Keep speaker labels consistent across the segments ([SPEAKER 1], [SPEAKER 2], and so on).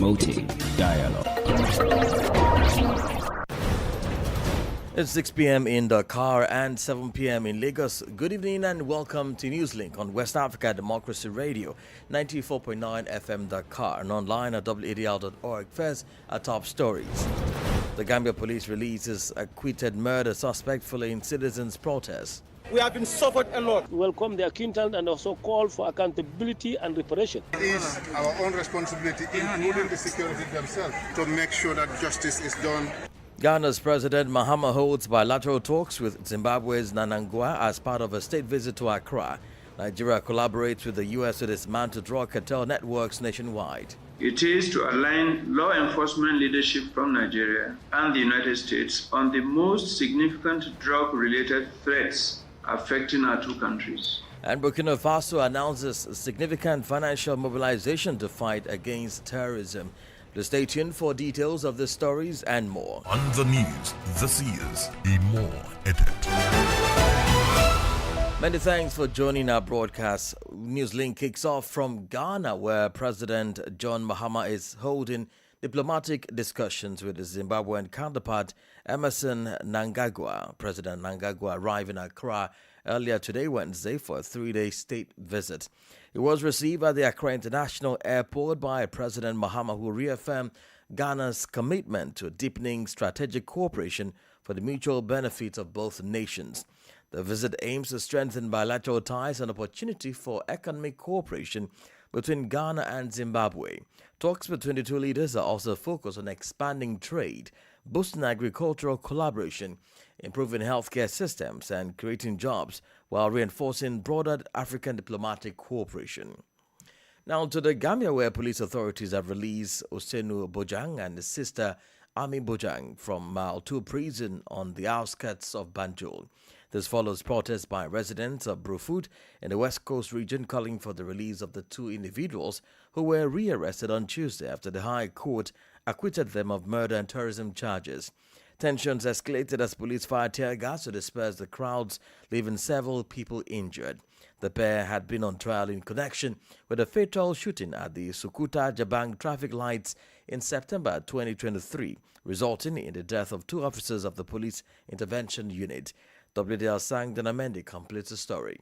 [SPEAKER 1] promoting dialogue.
[SPEAKER 2] It's 6 p.m. in Dakar and 7 p.m. in Lagos. Good evening and welcome to Newslink on West Africa Democracy Radio, 94.9 FM Dakar and online at WADL.org. First, our top stories. The Gambia police releases acquitted murder suspect following citizens' protests.
[SPEAKER 3] We have been suffered a lot.
[SPEAKER 4] We welcome the acquittal and also call for accountability and reparation.
[SPEAKER 5] It is our own responsibility, including the security themselves, to make sure that justice is done.
[SPEAKER 2] Ghana's President Mahama holds bilateral talks with Zimbabwe's Nanangwa as part of a state visit to Accra. Nigeria collaborates with the U.S. to dismantle drug cartel networks nationwide.
[SPEAKER 6] It is to align law enforcement leadership from Nigeria and the United States on the most significant drug-related threats affecting our two countries.
[SPEAKER 2] And Burkina Faso announces significant financial mobilization to fight against terrorism. Please stay tuned for details of the stories and more.
[SPEAKER 7] On the news, this is a more edit.
[SPEAKER 2] Many thanks for joining our broadcast. Newslink kicks off from Ghana, where President John Mahama is holding diplomatic discussions with his Zimbabwean counterpart Emerson Mnangagwa. President Mnangagwa arrived in Accra earlier today, Wednesday, for a 3-day state visit. He was received at the Accra International Airport by President Mahama, who reaffirmed Ghana's commitment to deepening strategic cooperation for the mutual benefit of both nations. The visit aims to strengthen bilateral ties and opportunity for economic cooperation between Ghana and Zimbabwe. Talks between the two leaders are also focused on expanding trade, boosting agricultural collaboration, improving healthcare systems, and creating jobs while reinforcing broader African diplomatic cooperation. Now to the Gambia, where police authorities have released Osenu Bojang and his sister Ami Bojang from Mile 2 prison on the outskirts of Banjul. This follows protests by residents of Brufut in the West Coast region calling for the release of the two individuals who were rearrested on Tuesday after the High Court acquitted them of murder and terrorism charges. Tensions escalated as police fired tear gas to disperse the crowds, leaving several people injured. The pair had been on trial in connection with a fatal shooting at the Sukuta Jabang traffic lights in September 2023, resulting in the death of two officers of the police intervention unit. WDL Sang Danamendi completes the story.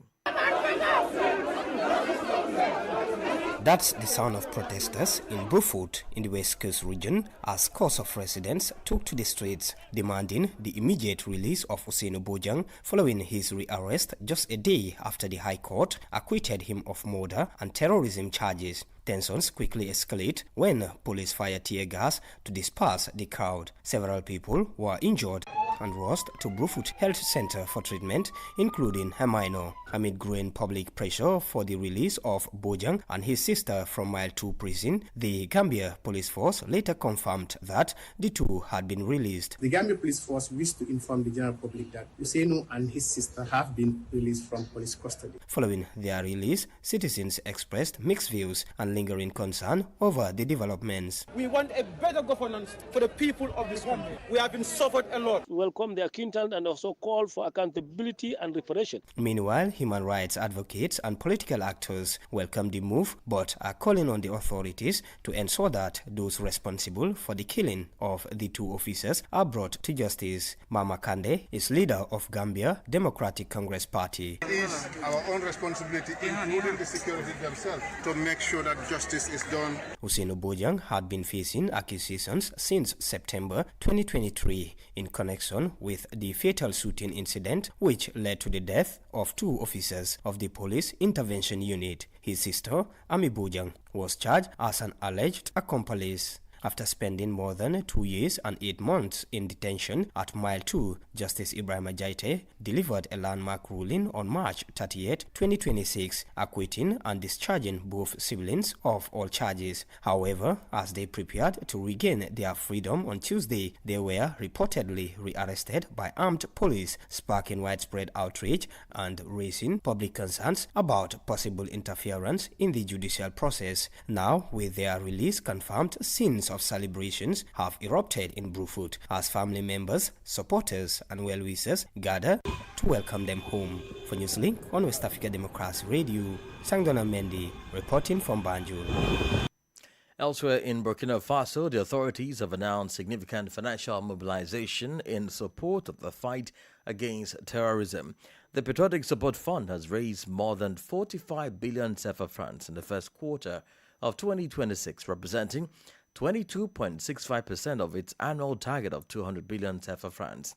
[SPEAKER 8] That's the sound of protesters in Brufut in the West Coast region as scores of residents took to the streets demanding the immediate release of Osenu Bojang following his rearrest just a day after the High Court acquitted him of murder and terrorism charges. Tensions quickly escalate when police fired tear gas to disperse the crowd. Several people were injured and rushed to Brufut Health Center for treatment, including a minor. Amid growing public pressure for the release of Bojang and his sister from Mile 2 prison, the Gambia Police Force later confirmed that the two had been released.
[SPEAKER 9] The Gambia Police Force wished to inform the general public that Osenu and his sister have been released from police custody.
[SPEAKER 8] Following their release, citizens expressed mixed views and lingering concern over the developments.
[SPEAKER 3] We want a better governance for the people of this country. We have been suffered a lot.
[SPEAKER 4] We welcome the acquittal and also call for accountability and reparation.
[SPEAKER 8] Meanwhile, human rights advocates and political actors welcome the move but are calling on the authorities to ensure that those responsible for the killing of the two officers are brought to justice. Mama Kande is leader of Gambia Democratic Congress Party.
[SPEAKER 5] It is our own responsibility, including the security themselves, to make sure that justice is done.
[SPEAKER 8] Osenu Bojang had been facing accusations since September 2023 in connection with the fatal shooting incident which led to the death of two officers of the police intervention unit. His sister, Ami Bojang, was charged as an alleged accomplice. After spending more than 2 years and 8 months in detention at Mile 2, Justice Ibrahim Jaite delivered a landmark ruling on March 38, 2026, acquitting and discharging both siblings of all charges. However, as they prepared to regain their freedom on Tuesday, they were reportedly rearrested by armed police, sparking widespread outrage and raising public concerns about possible interference in the judicial process. Now, with their release confirmed, scenes of celebrations have erupted in Brufut as family members, supporters and well-wishers gather to welcome them home. For Newslink on West Africa Democracy Radio, Sangdona Mendy reporting from Banjul.
[SPEAKER 2] Elsewhere in Burkina Faso, the authorities have announced significant financial mobilization in support of the fight against terrorism. The Patriotic Support Fund has raised more than 45 billion CFA francs in the first quarter of 2026, representing 22.65% of its annual target of 200 billion CFA francs.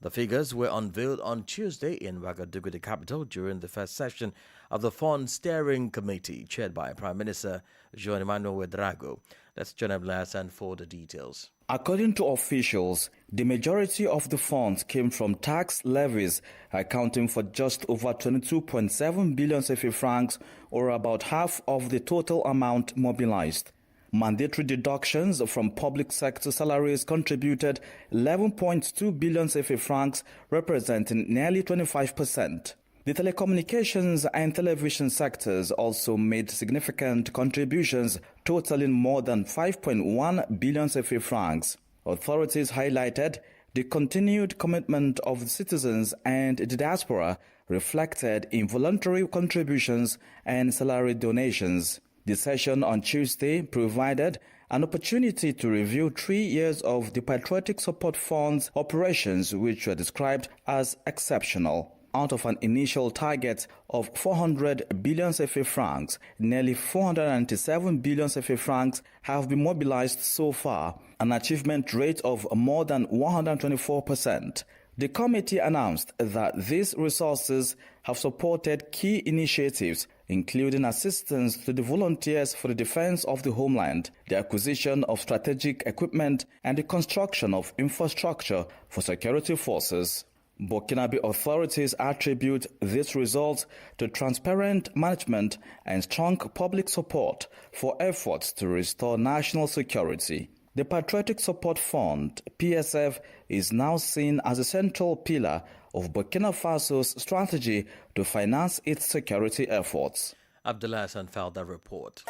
[SPEAKER 2] The figures were unveiled on Tuesday in Ouagadougou, the capital, during the first session of the Fund Steering Committee, chaired by Prime Minister João Emmanuel Ouedraogo. Let's join Hassan for the details.
[SPEAKER 1] According to officials, the majority of the funds came from tax levies, accounting for just over 22.7 billion CFA francs, or about half of the total amount mobilized. Mandatory deductions from public sector salaries contributed 11.2 billion CFA francs, representing nearly 25%. The telecommunications and television sectors also made significant contributions, totaling more than 5.1 billion CFA francs. Authorities highlighted the continued commitment of the citizens and the diaspora, reflected in voluntary contributions and salary donations. The session on Tuesday provided an opportunity to review 3 years of the Patriotic Support Fund's operations, which were described as exceptional. Out of an initial target of 400 billion CFA francs, nearly 497 billion CFA francs have been mobilized so far, an achievement rate of more than 124%. The committee announced that these resources have supported key initiatives, including assistance to the volunteers for the defense of the homeland, the acquisition of strategic equipment, and the construction of infrastructure for security forces. Burkinabe authorities attribute these results to transparent management and strong public support for efforts to restore national security. The Patriotic Support Fund, PSF, is now seen as a central pillar of Burkina Faso's strategy to finance its security efforts.
[SPEAKER 2] Abdullah Hassan filed that report.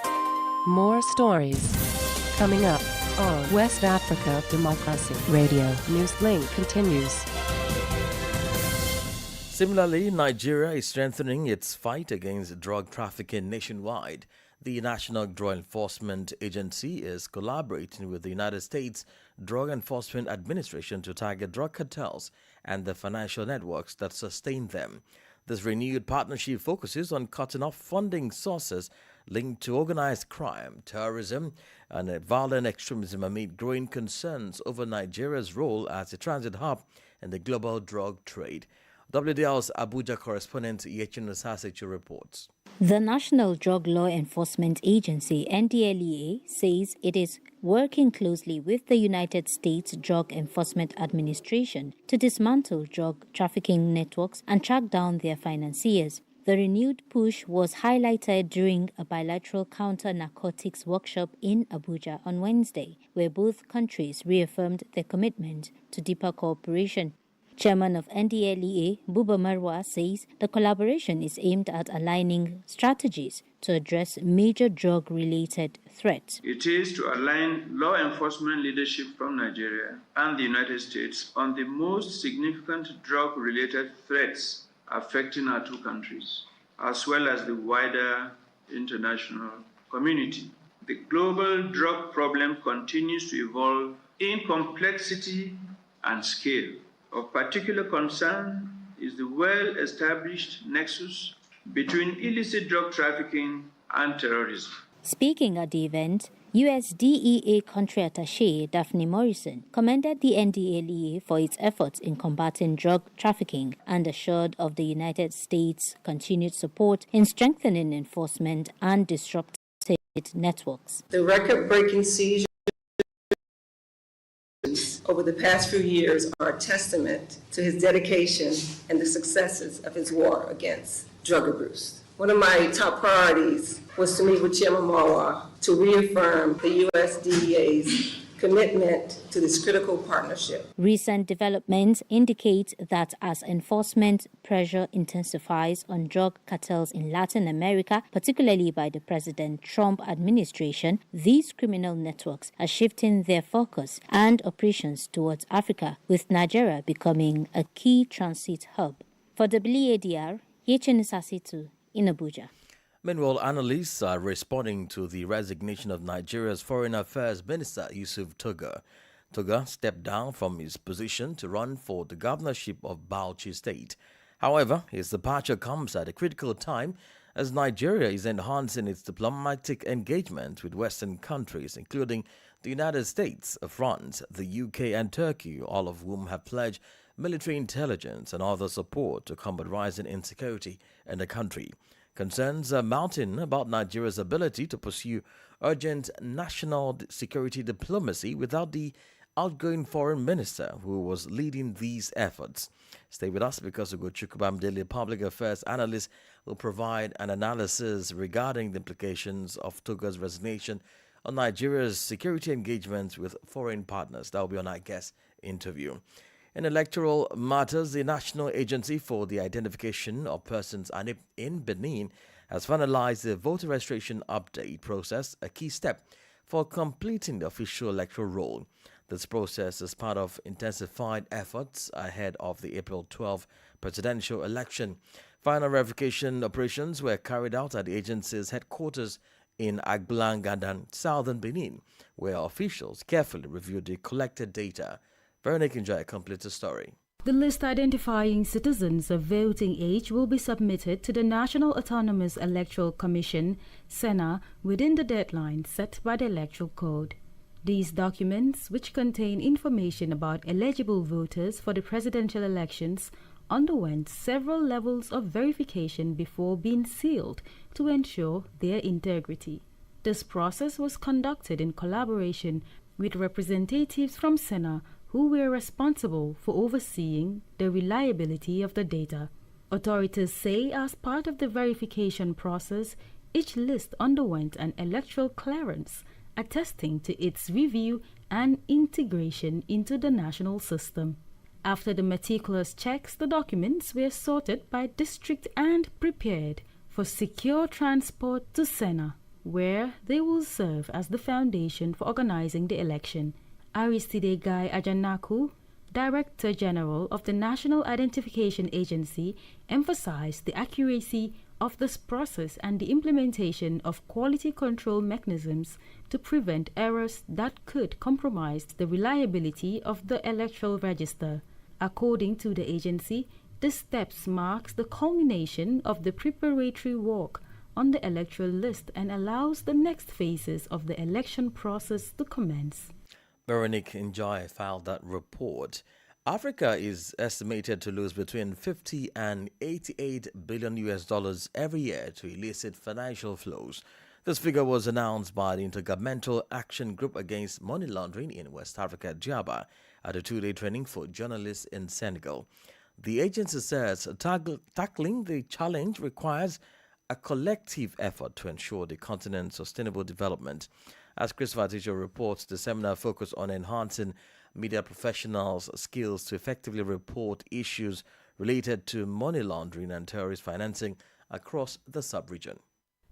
[SPEAKER 10] More stories coming up on West Africa Democracy Radio. Newslink continues.
[SPEAKER 2] Similarly, Nigeria is strengthening its fight against drug trafficking nationwide. The National Drug Enforcement Agency is collaborating with the United States Drug Enforcement Administration to target drug cartels and the financial networks that sustain them. This renewed partnership focuses on cutting off funding sources linked to organized crime, terrorism, and violent extremism amid growing concerns over Nigeria's role as a transit hub in the global drug trade. WDL's Abuja correspondent Yechin Osasichu reports.
[SPEAKER 11] The National Drug Law Enforcement Agency, NDLEA, says it is working closely with the United States Drug Enforcement Administration to dismantle drug trafficking networks and track down their financiers. The renewed push was highlighted during a bilateral counter-narcotics workshop in Abuja on Wednesday, where both countries reaffirmed their commitment to deeper cooperation. Chairman of NDLEA, Buba Marwa, says the collaboration is aimed at aligning strategies to address major drug-related threats.
[SPEAKER 6] It is to align law enforcement leadership from Nigeria and the United States on the most significant drug-related threats affecting our two countries, as well as the wider international community. The global drug problem continues to evolve in complexity and scale. Of particular concern is the well-established nexus between illicit drug trafficking and terrorism.
[SPEAKER 11] Speaking at the event, USDEA Country Attaché Daphne Morrison commended the NDLEA for its efforts in combating drug trafficking and assured of the United States' continued support in strengthening enforcement and disrupting networks.
[SPEAKER 12] The record-breaking seizures over the past few years are a testament to his dedication and the successes of his war against drug abuse. One of my top priorities was to meet with Chairman Marwa to reaffirm the USDA's commitment to this critical partnership.
[SPEAKER 11] Recent developments indicate that as enforcement pressure intensifies on drug cartels in Latin America, particularly by the President Trump administration, these criminal networks are shifting their focus and operations towards Africa, with Nigeria becoming a key transit hub. For WADR, Yechin Osasichu in Abuja.
[SPEAKER 2] Meanwhile, analysts are responding to the resignation of Nigeria's Foreign Affairs Minister Yusuf Tuga. Tuga stepped down from his position to run for the governorship of Bauchi State. However, his departure comes at a critical time as Nigeria is enhancing its diplomatic engagement with Western countries, including the United States, France, the UK and Turkey, all of whom have pledged military intelligence and other support to combat rising insecurity in the country. Concerns are mounting about Nigeria's ability to pursue urgent national security diplomacy without the outgoing foreign minister who was leading these efforts. Stay with us because Ugochukwu Daily Public Affairs analyst will provide an analysis regarding the implications of Tuga's resignation on Nigeria's security engagements with foreign partners. That will be on our guest interview. In electoral matters, the National Agency for the Identification of Persons in Benin has finalized the voter registration update process, a key step for completing the official electoral roll. This process is part of intensified efforts ahead of the April 12 presidential election. Final verification operations were carried out at the agency's headquarters in Agbulangadan, southern Benin, where officials carefully reviewed the collected data. Veronique Njai completes the story.
[SPEAKER 13] The list identifying citizens of voting age will be submitted to the National Autonomous Electoral Commission, SENA, within the deadline set by the Electoral Code. These documents, which contain information about eligible voters for the presidential elections, underwent several levels of verification before being sealed to ensure their integrity. This process was conducted in collaboration with representatives from SENA who were responsible for overseeing the reliability of the data. Authorities say as part of the verification process, each list underwent an electoral clearance, attesting to its review and integration into the national system. After the meticulous checks, the documents were sorted by district and prepared for secure transport to SENA, where they will serve as the foundation for organizing the election. Aristide Guy Ajanaku, Director General of the National Identification Agency, emphasized the accuracy of this process and the implementation of quality control mechanisms to prevent errors that could compromise the reliability of the electoral register. According to the agency, this step marks the culmination of the preparatory work on the electoral list and allows the next phases of the election process to commence.
[SPEAKER 2] Veronique Njai filed that report. Africa is estimated to lose between 50 and 88 billion US dollars every year to illicit financial flows. This figure was announced by the Intergovernmental Action Group Against Money Laundering in West Africa, JABA, at a two-day training for journalists in Senegal. The agency says tackling the challenge requires a collective effort to ensure the continent's sustainable development. As Christopher Teacher reports, the seminar focused on enhancing media professionals' skills to effectively report issues related to money laundering and terrorist financing across the sub-region.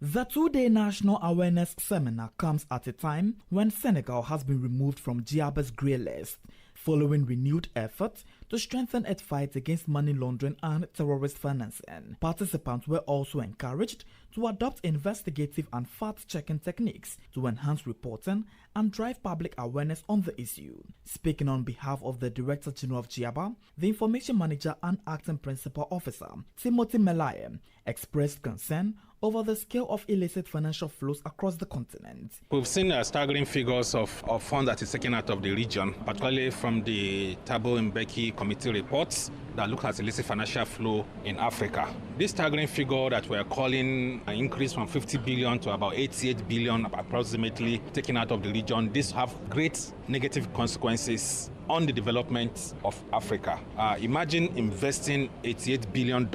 [SPEAKER 14] The two-day National Awareness Seminar comes at a time when Senegal has been removed from GIABA's grey list, following renewed efforts to strengthen its fight against money laundering and terrorist financing. Participants were also encouraged to adopt investigative and fact-checking techniques to enhance reporting and drive public awareness on the issue. Speaking on behalf of the Director General of GIABA, the Information Manager and Acting Principal Officer, Timothy Melaye, expressed concern over the scale of illicit financial flows across the continent.
[SPEAKER 15] We've seen staggering figures of funds that is taken out of the region, particularly from the Thabo Mbeki committee reports that look at illicit financial flow in Africa. This staggering figure that we're calling an increase from 50 billion to about 88 billion approximately taken out of the region, this have great negative consequences on the development of Africa. Imagine investing $88 billion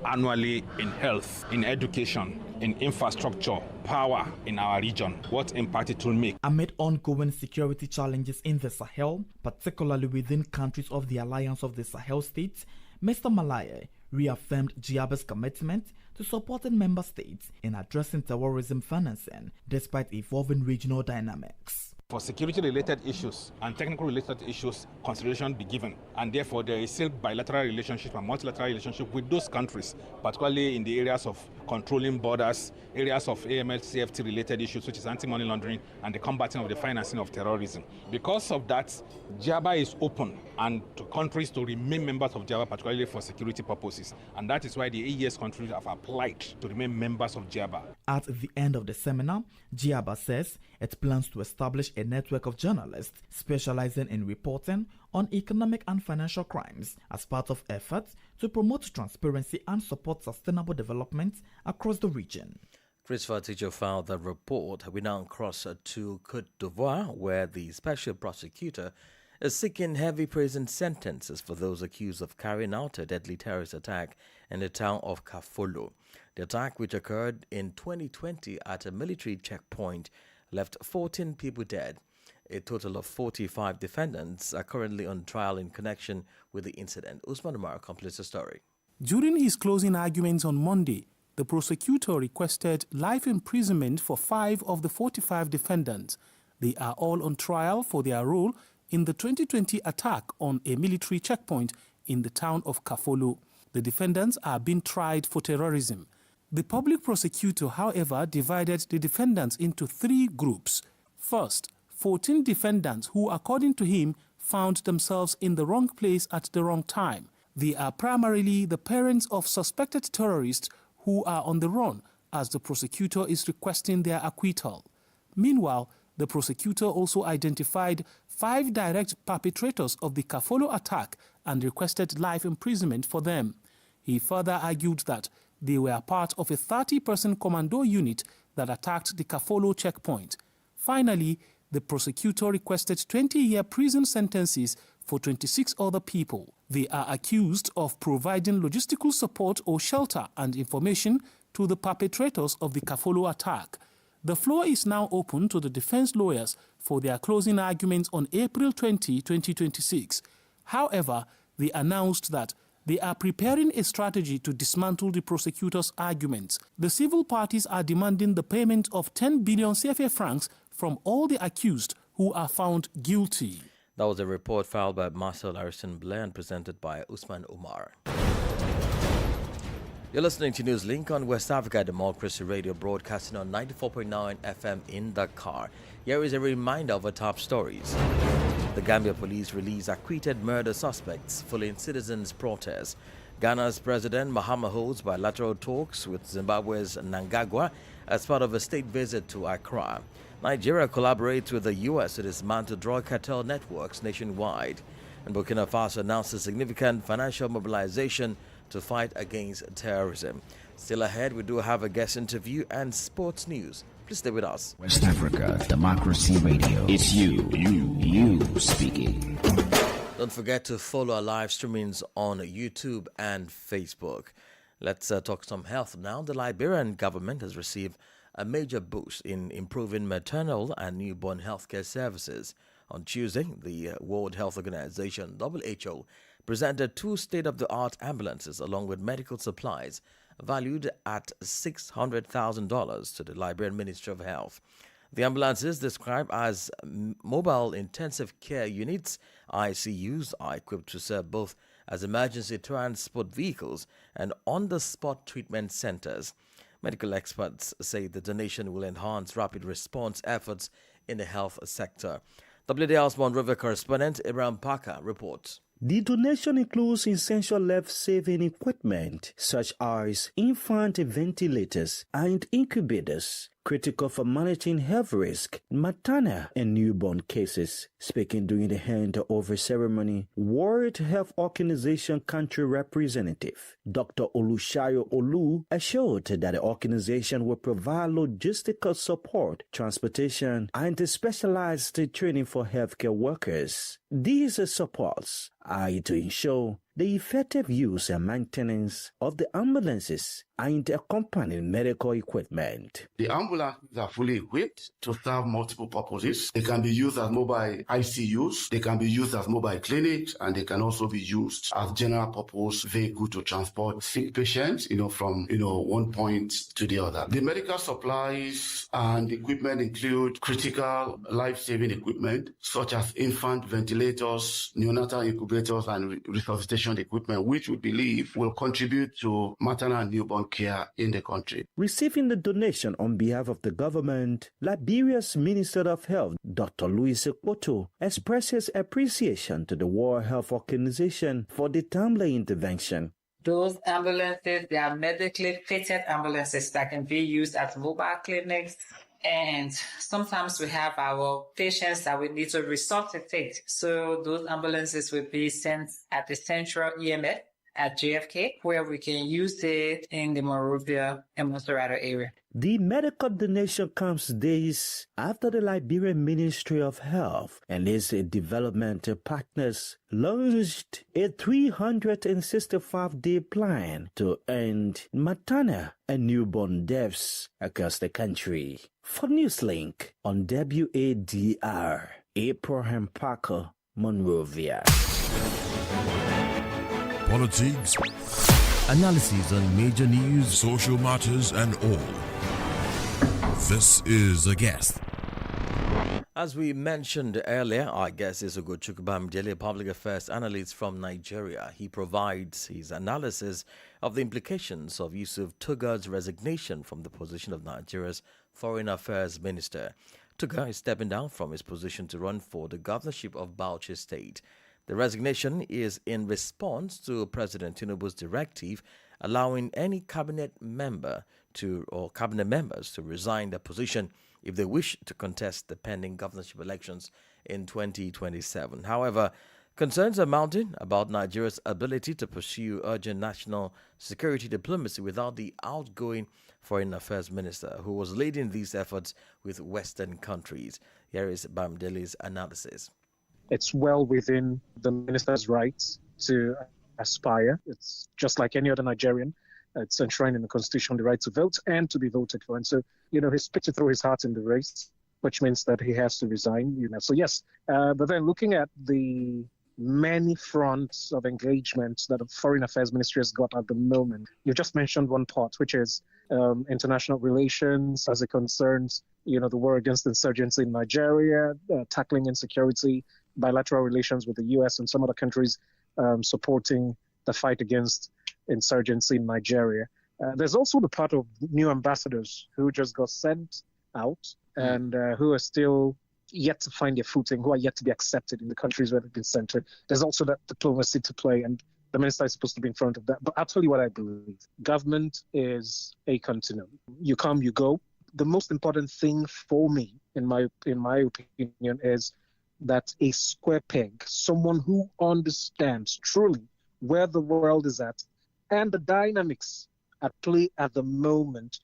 [SPEAKER 15] annually in health, in education, in infrastructure, power in our region. What impact it will make.
[SPEAKER 14] Amid ongoing security challenges in the Sahel, particularly within countries of the Alliance of the Sahel States, Mr. Malaye reaffirmed GIABA's commitment to supporting member states in addressing terrorism financing despite evolving regional dynamics.
[SPEAKER 15] For security-related issues and technical-related issues, consideration be given, and therefore there is still bilateral relationship and multilateral relationship with those countries, particularly in the areas of controlling borders, areas of AML-CFT-related issues, which is anti-money laundering, and the combating of the financing of terrorism. Because of that, GIABA is open and to countries to remain members of GIABA, particularly for security purposes. And that is why the AES countries have applied to remain members of GIABA.
[SPEAKER 14] At the end of the seminar, GIABA says it plans to establish a network of journalists specializing in reporting on economic and financial crimes as part of efforts to promote transparency and support sustainable development across the region.
[SPEAKER 2] Christopher Ticho filed the report. We now cross to Côte d'Ivoire, where the special prosecutor is seeking heavy prison sentences for those accused of carrying out a deadly terrorist attack in the town of Kafolo. The attack, which occurred in 2020 at a military checkpoint, left 14 people dead. A total of 45 defendants are currently on trial in connection with the incident. Usman Umar completes the story.
[SPEAKER 16] During his closing arguments on Monday, the prosecutor requested life imprisonment for 5 of the 45 defendants. They are all on trial for their role in the 2020 attack on a military checkpoint in the town of Kafolo. The defendants are being tried for terrorism. The public prosecutor, however, divided the defendants into 3 groups. First, 14 defendants who, according to him, found themselves in the wrong place at the wrong time. They are primarily the parents of suspected terrorists who are on the run, as the prosecutor is requesting their acquittal. Meanwhile, the prosecutor also identified 5 direct perpetrators of the Kafolo attack and requested life imprisonment for them. He further argued that they were part of a 30-person commando unit that attacked the Kafolo checkpoint. Finally, the prosecutor requested 20-year prison sentences for 26 other people. They are accused of providing logistical support or shelter and information to the perpetrators of the Kafolo attack. The floor is now open to the defense lawyers for their closing arguments on April 20, 2026. However, they announced that they are preparing a strategy to dismantle the prosecutor's arguments. The civil parties are demanding the payment of 10 billion CFA francs from all the accused who are found guilty.
[SPEAKER 2] That was a report filed by Marcel Harrison Blair and presented by Usman Umar. You're listening to Newslink on West Africa Democracy Radio, broadcasting on 94.9 FM in Dakar. Here is a reminder of our top stories. The Gambia police release acquitted murder suspects following citizens' protests. Ghana's President Mahama holds bilateral talks with Zimbabwe's Mnangagwa as part of a state visit to Accra. Nigeria collaborates with the U.S. to dismantle drug cartel networks nationwide. And Burkina Faso announces significant financial mobilization to fight against terrorism. Still ahead, we do have a guest interview and sports news. Please stay with us.
[SPEAKER 17] West Africa Democracy Radio. It's you speaking.
[SPEAKER 2] Don't forget to follow our live streamings on YouTube and Facebook. Let's talk some health now. The Liberian government has received a major boost in improving maternal and newborn healthcare services. On Tuesday, the World Health Organization, WHO, presented 2 state-of-the-art ambulances along with medical supplies valued at $600,000 to the Liberian Ministry of Health. The ambulances, described as mobile intensive care units, ICUs, are equipped to serve both as emergency transport vehicles and on-the-spot treatment centers. Medical experts say the donation will enhance rapid response efforts in the health sector. WDL's Mon River correspondent Ibrahim Parker reports.
[SPEAKER 18] The donation includes essential life-saving equipment such as infant ventilators and incubators, critical for managing health risk, maternal and newborn cases. Speaking during the handover ceremony, World Health Organization country representative Dr. Olushayo Olu assured that the organization will provide logistical support, transportation, and specialized training for healthcare workers. These supports are to ensure the effective use and maintenance of the ambulances and accompanying medical equipment.
[SPEAKER 19] The ambulances are fully equipped to serve multiple purposes. They can be used as mobile ICUs, they can be used as mobile clinics, and they can also be used as general purpose vehicle to transport sick patients, from one point to the other. The medical supplies and equipment include critical life-saving equipment such as infant ventilators, neonatal incubators, and resuscitation transition equipment, which we believe will contribute to maternal and newborn care in the country.
[SPEAKER 18] Receiving the donation on behalf of the government, Liberia's Minister of Health, Dr. Louis Ekpoto, expresses appreciation to the World Health Organization for the timely intervention.
[SPEAKER 20] Those ambulances, they are medically fitted ambulances that can be used at mobile clinics. And sometimes we have our patients that we need to resuscitate. So those ambulances will be sent at the central EMS at JFK, where we can use it in the Monrovia and Monserrate area.
[SPEAKER 18] The medical donation comes days after the Liberian Ministry of Health and its development partners launched a 365-day plan to end maternal and newborn deaths across the country. For Newslink on WADR, Abraham Parker, Monrovia.
[SPEAKER 7] Politics, analysis on major news, social matters, and all. This is A Guest.
[SPEAKER 2] As we mentioned earlier, our guest is Ugochukwu Bamidele, public affairs analyst from Nigeria. He provides his analysis of the implications of Yusuf Tugar's resignation from the position of Nigeria's foreign affairs minister. Tugar is stepping down from his position to run for the governorship of Bauchi State. The resignation is in response to President Tinubu's directive allowing any cabinet members to resign their position if they wish to contest the pending governorship elections in 2027. However, concerns are mounting about Nigeria's ability to pursue urgent national security diplomacy without the outgoing foreign affairs minister, who was leading these efforts with Western countries. Here is Bamidele's analysis.
[SPEAKER 21] It's well within the minister's rights to aspire. It's just like any other Nigerian. It's enshrined in the Constitution the right to vote and to be voted for. And so, he's picked to throw his heart in the race, which means that he has to resign. So yes, but then looking at the many fronts of engagement that the Foreign Affairs Ministry has got at the moment, you just mentioned one part, which is international relations as it concerns, the war against insurgency in Nigeria, tackling insecurity, bilateral relations with the U.S. and some other countries supporting the fight against insurgency in Nigeria. There's also the part of new ambassadors who just got sent out and who are still yet to find their footing, who are yet to be accepted in the countries where they've been sent to. There's also that diplomacy to play, and the minister is supposed to be in front of that. But I'll tell you what I believe. Government is a continuum. You come, you go. The most important thing for me, in my opinion, is that a square peg, someone who understands truly where the world is at and the dynamics at play at the moment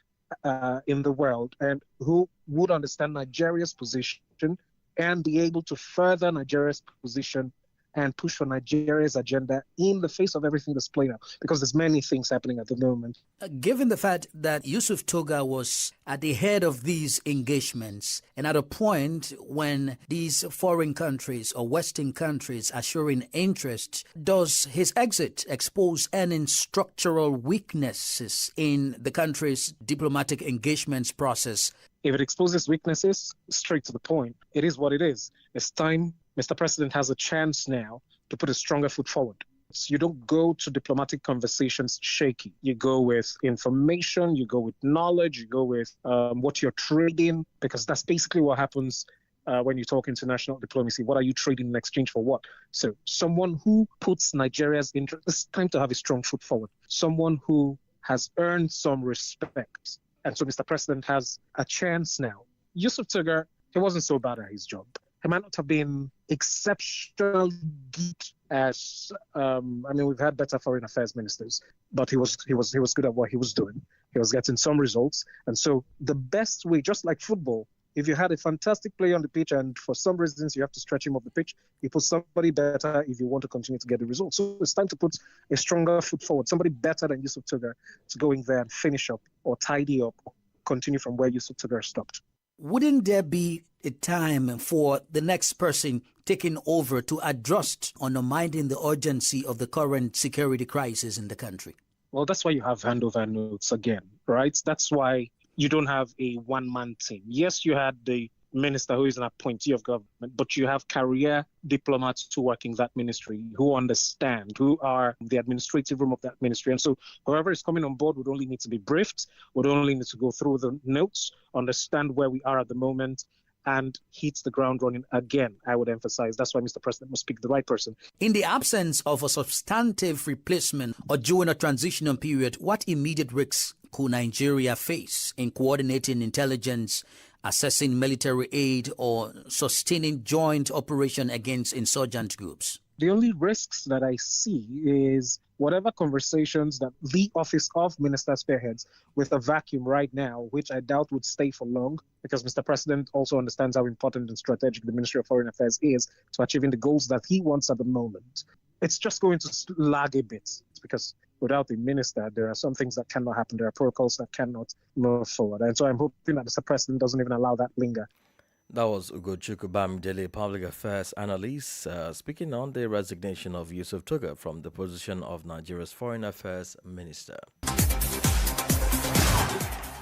[SPEAKER 21] in the world, and who would understand Nigeria's position and be able to further Nigeria's position and push for Nigeria's agenda in the face of everything that's playing out, because there's many things happening at the moment.
[SPEAKER 22] Given the fact that Yusuf Tugar was at the head of these engagements and at a point when these foreign countries or Western countries are showing interest, does his exit expose any structural weaknesses in the country's diplomatic engagements process?
[SPEAKER 21] If it exposes weaknesses, straight to the point, it is what it is. It's time Mr. President has a chance now to put a stronger foot forward. So you don't go to diplomatic conversations shaky. You go with information, you go with knowledge, you go with what you're trading, because that's basically what happens when you talk international diplomacy. What are you trading in exchange for what? So someone who puts Nigeria's interest, it's time to have a strong foot forward. Someone who has earned some respect. And so Mr. President has a chance now. Yusuf Tugar, he wasn't so bad at his job. He might not have been exceptionally good as, we've had better foreign affairs ministers, but he was good at what he was doing. He was getting some results. And so the best way, just like football, if you had a fantastic player on the pitch and for some reasons you have to stretch him off the pitch, you put somebody better if you want to continue to get the results. So it's time to put a stronger foot forward, somebody better than Yusuf Tugar to go in there and finish up or tidy up, or continue from where Yusuf Tugar stopped.
[SPEAKER 22] Wouldn't there be a time for the next person taking over to adjust on undermining the urgency of the current security crisis in the country?
[SPEAKER 21] Well, that's why you have handover notes again, right? That's why you don't have a one-man team. Yes, you had the minister who is an appointee of government, but you have career diplomats who work in that ministry, who understand, who are the administrative room of that ministry. And so whoever is coming on board would only need to be briefed, would only need to go through the notes, understand where we are at the moment, and hit the ground running again. I would emphasize that's why Mr. President must pick the right person.
[SPEAKER 22] In the absence of a substantive replacement or during a transitional period, what immediate risks could Nigeria face in coordinating intelligence, assessing military aid, or sustaining joint operation against insurgent groups?
[SPEAKER 21] The only risks that I see is whatever conversations that the Office of Minister spearheads with a vacuum right now, which I doubt would stay for long, because Mr. President also understands how important and strategic the Ministry of Foreign Affairs is to achieving the goals that he wants at the moment. It's just going to lag a bit. It's because without the minister, there are some things that cannot happen. There are protocols that cannot move forward. And so I'm hoping that Mr. President doesn't even allow that linger.
[SPEAKER 2] That was Ugochukwu Bamidele, Public Affairs Analyst, speaking on the resignation of Yusuf Tuga from the position of Nigeria's Foreign Affairs Minister.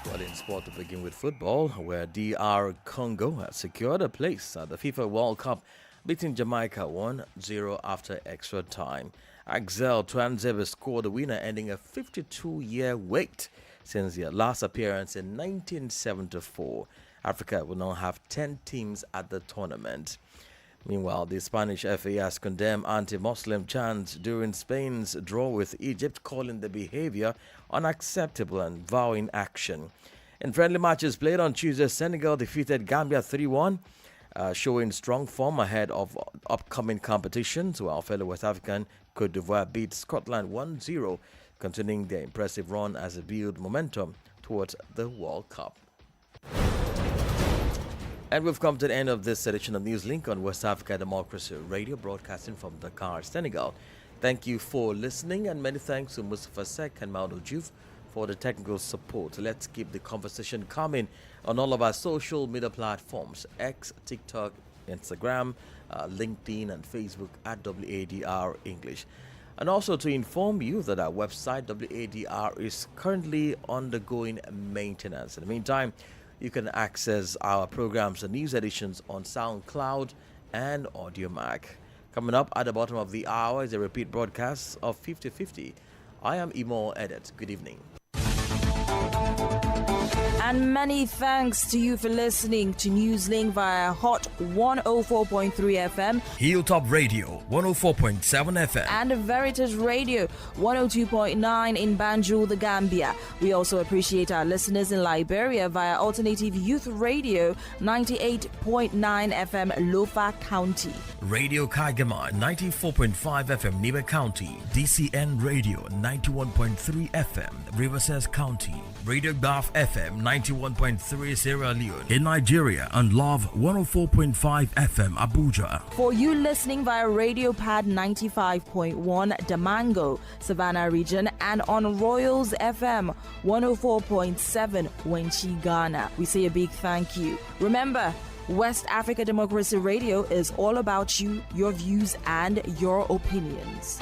[SPEAKER 2] Well, in sport, to begin with football, where DR Congo has secured a place at the FIFA World Cup, beating Jamaica 1-0 after extra time. Axel Tuanzebe scored the winner, ending a 52-year wait since their last appearance in 1974. Africa will now have 10 teams at the tournament. Meanwhile, the Spanish FA has condemned anti-Muslim chants during Spain's draw with Egypt, calling the behavior unacceptable and vowing action. In friendly matches played on Tuesday, Senegal defeated Gambia 3-1, showing strong form ahead of upcoming competitions, while fellow West African Cote d'Ivoire beat Scotland 1-0, continuing their impressive run as they build momentum towards the World Cup. And we've come to the end of this edition of Newslink on West Africa Democracy Radio, broadcasting from Dakar, Senegal. Thank you for listening, and many thanks to Mustafa Sek and Maudo Juf for the technical support. Let's keep the conversation coming on all of our social media platforms: X, TikTok, Instagram, LinkedIn, and Facebook at WADR English. And also to inform you that our website, WADR, is currently undergoing maintenance. In the meantime, you can access our programs and news editions on SoundCloud and AudioMac. Coming up at the bottom of the hour is a repeat broadcast of 50/50. I am Imo Edet. Good evening.
[SPEAKER 3] And many thanks to you for listening to Newslink via Hot 104.3 FM,
[SPEAKER 7] Hilltop Radio 104.7 FM,
[SPEAKER 3] and Veritas Radio 102.9 in Banjul, the Gambia. We also appreciate our listeners in Liberia via Alternative Youth Radio 98.9 FM, Lofa County,
[SPEAKER 7] Radio Kagama 94.5 FM, Nibe County, DCN Radio 91.3 FM, Riverside County, Radio Gulf FM 91.3 Sierra Leone in Nigeria, and Love 104.5 FM Abuja.
[SPEAKER 3] For you listening via Radio Pad 95.1 Damango, Savannah region, and on Royals FM 104.7 Wenchi, Ghana, we say a big thank you. Remember, West Africa Democracy Radio is all about you, your views, and your opinions.